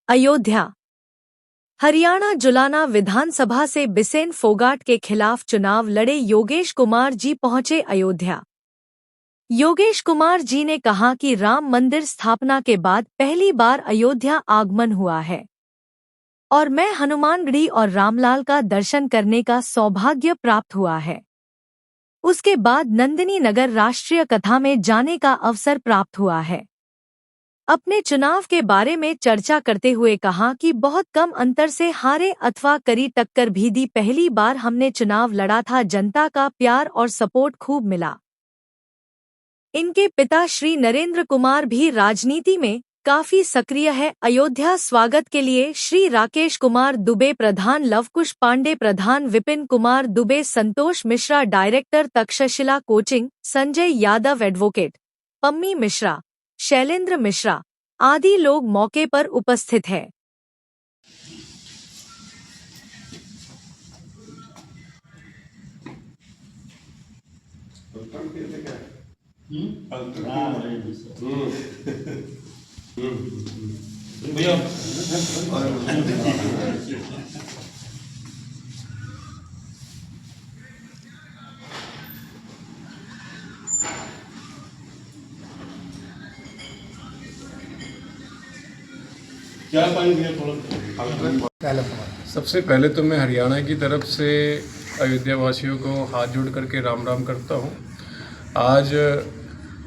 अयोध्या। हरियाणा जुलाना विधानसभा से बिसेन फोगाट के खिलाफ चुनाव लड़े योगेश कुमार जी पहुंचे अयोध्या। योगेश कुमार जी ने कहा कि राम मंदिर स्थापना के बाद पहली बार अयोध्या आगमन हुआ है और मैं हनुमानगढ़ी और रामलाल का दर्शन करने का सौभाग्य प्राप्त हुआ है। उसके बाद नंदिनी नगर राष्ट्रीय कथा में जाने का अवसर प्राप्त हुआ है। अपने चुनाव के बारे में चर्चा करते हुए कहा कि बहुत कम अंतर से हारे अथवा कड़ी टक्कर भी दी, पहली बार हमने चुनाव लड़ा था, जनता का प्यार और सपोर्ट खूब मिला। इनके पिता श्री नरेंद्र कुमार भी राजनीति में काफी सक्रिय है। अयोध्या स्वागत के लिए श्री राकेश कुमार दुबे प्रधान, लवकुश पांडे प्रधान, Vipin Kumar Dubey, Santosh Mishra director Takshashila coaching, Sanjay Yadav advocate, Pammi Mishra, Shailendra Mishra आदि लोग मौके पर उपस्थित हैं। क्या पाएंगे थोड़ा? सबसे पहले तो मैं हरियाणा की तरफ से अयोध्या वासियों को हाथ जोड़ करके राम राम करता हूँ। आज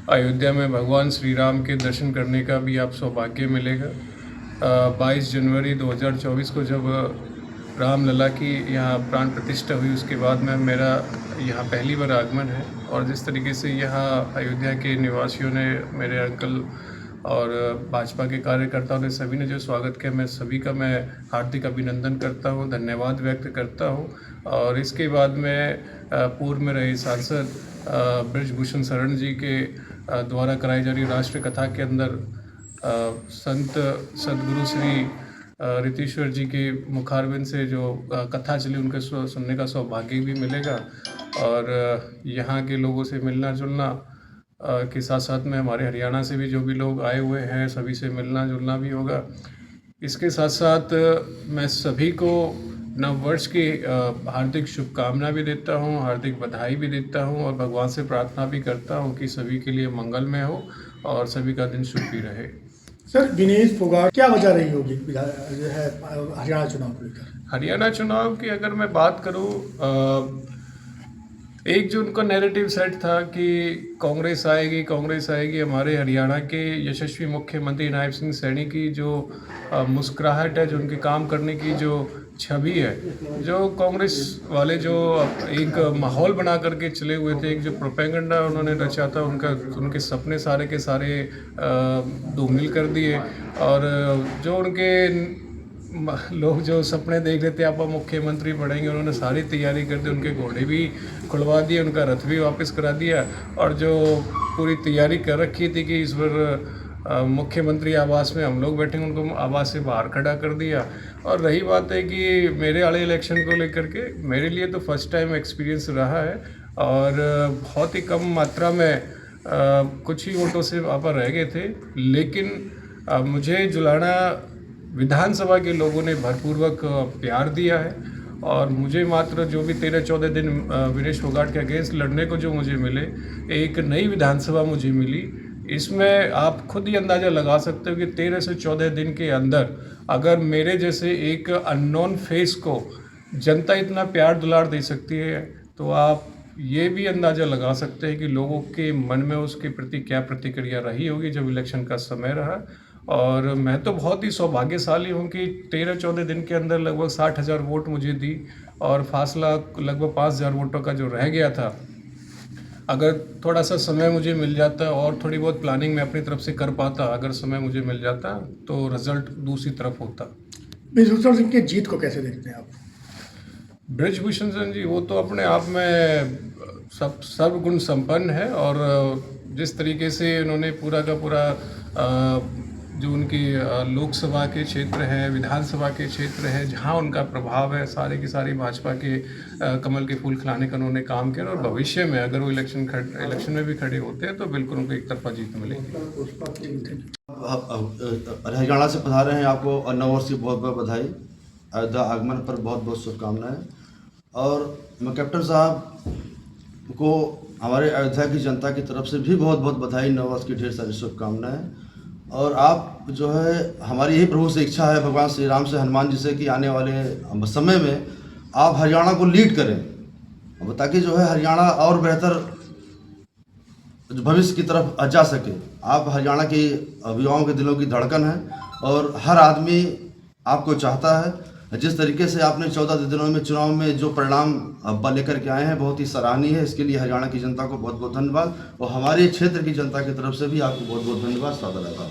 अयोध्या में भगवान श्री राम के दर्शन करने का भी आप सौभाग्य मिलेगा। 22 जनवरी 2024 को जब रामलला की यहाँ प्राण प्रतिष्ठा हुई, उसके बाद में मेरा यहाँ पहली बार आगमन है। और जिस तरीके से यहाँ अयोध्या के निवासियों ने, मेरे अंकल और भाजपा के कार्यकर्ताओं ने, सभी ने जो स्वागत किया, मैं सभी का मैं हार्दिक अभिनंदन करता हूं, धन्यवाद व्यक्त करता हूं। और इसके बाद में पूर्व में रहे सांसद ब्रजभूषण शरण जी के द्वारा कराई जा रही राष्ट्रीय कथा के अंदर संत सदगुरु श्री रीतीश्वर जी के मुखारबिंद से जो कथा चली, उनके सुनने का सौभाग्य भी मिलेगा। और यहाँ के लोगों से मिलना जुलना के साथ साथ में हमारे हरियाणा से भी जो भी लोग आए हुए हैं, सभी से मिलना जुलना भी होगा। इसके साथ साथ मैं सभी को नव वर्ष की हार्दिक शुभकामना भी देता हूं, हार्दिक बधाई भी देता हूं और भगवान से प्रार्थना भी करता हूं कि सभी के लिए मंगलमय हो और सभी का दिन शुभ भी रहे। सर, दिनेश फोगाट क्या वजह रही होगी हरियाणा चुनाव को लेकर? हरियाणा चुनाव की अगर मैं बात करूँ, एक जो उनका नैरेटिव सेट था कि कांग्रेस आएगी। हमारे हरियाणा के यशस्वी मुख्यमंत्री नायब सिंह सैनी की जो मुस्कुराहट है, जो उनके काम करने की जो छवि है, जो कांग्रेस वाले जो एक माहौल बना करके चले हुए थे, एक जो प्रोपेगेंडा उन्होंने रचा था, उनके सपने सारे के सारे धूमिल कर दिए। और जो उनके लोग जो सपने देख रहे थे आप मुख्यमंत्री बढ़ेंगे, उन्होंने सारी तैयारी कर दी, उनके घोड़े भी खुलवा दिए, उनका रथ भी वापस करा दिया। और जो पूरी तैयारी कर रखी थी कि इस बार मुख्यमंत्री आवास में हम लोग बैठेंगे, उनको आवास से बाहर खड़ा कर दिया। और रही बात है कि मेरे वाले इलेक्शन को लेकर के मेरे लिए तो फर्स्ट टाइम एक्सपीरियंस रहा है और बहुत ही कम मात्रा में कुछ ही वोटों से वहाँ पर रह गए थे। लेकिन मुझे जुलाना विधानसभा के लोगों ने भरपूर्वक प्यार दिया है और मुझे मात्र जो भी 13-14 दिन विनेश फोगाट के अगेंस्ट लड़ने को जो मुझे मिले, एक नई विधानसभा मुझे मिली। इसमें आप खुद ही अंदाज़ा लगा सकते हो कि 13 से 14 दिन के अंदर अगर मेरे जैसे एक अननोन फेस को जनता इतना प्यार दुलार दे सकती है, तो आप ये भी अंदाज़ा लगा सकते हैं कि लोगों के मन में उसके प्रति क्या प्रतिक्रिया रही होगी जब इलेक्शन का समय रहा। और मैं तो बहुत ही सौभाग्यशाली हूँ कि 13-14 दिन के अंदर लगभग 60,000 वोट मुझे दी और फासला लगभग 5,000 वोटों का जो रह गया था, अगर थोड़ा सा समय मुझे मिल जाता और थोड़ी बहुत प्लानिंग मैं अपनी तरफ से कर पाता, अगर समय मुझे मिल जाता तो रिजल्ट दूसरी तरफ होता। ब्रजभूषण सिंह की जीत को कैसे देखते हैं आप? ब्रजभूषण सिंह जी वो तो अपने आप में सर्वगुण संपन्न है और जिस तरीके से उन्होंने पूरा का पूरा जो उनकी लोकसभा के क्षेत्र है, विधानसभा के क्षेत्र है, जहां उनका प्रभाव है, सारे की सारी भाजपा के कमल के फूल खिलाने का उन्होंने काम किया। और भविष्य में अगर वो इलेक्शन में भी खड़े होते हैं तो बिल्कुल उनको एक तरफा जीत मिलेगी। हरियाणा से पधारे हैं, आपको नव वर्ष की बहुत बहुत बधाई। अयोध्या आगमन पर बहुत बहुत शुभकामनाएं। और मैं कैप्टन साहब को हमारे अयोध्या की जनता की तरफ से भी बहुत बहुत बधाई, नव वर्ष की ढेर सारी शुभकामनाएं। और आप जो है, हमारी यही प्रभु से इच्छा है, भगवान श्री राम से, हनुमान जी से, कि आने वाले समय में आप हरियाणा को लीड करें, ताकि जो है हरियाणा और बेहतर भविष्य की तरफ जा सके। आप हरियाणा के युवाओं के दिलों की धड़कन है और हर आदमी आपको चाहता है। जिस तरीके से आपने 14 दिनों में चुनाव में जो परिणाम लेकर के आए हैं, बहुत ही सराहनीय है। इसके लिए हरियाणा की जनता को बहुत बहुत धन्यवाद और हमारे क्षेत्र की जनता की तरफ से भी आपको बहुत बहुत धन्यवाद। सादर आभार।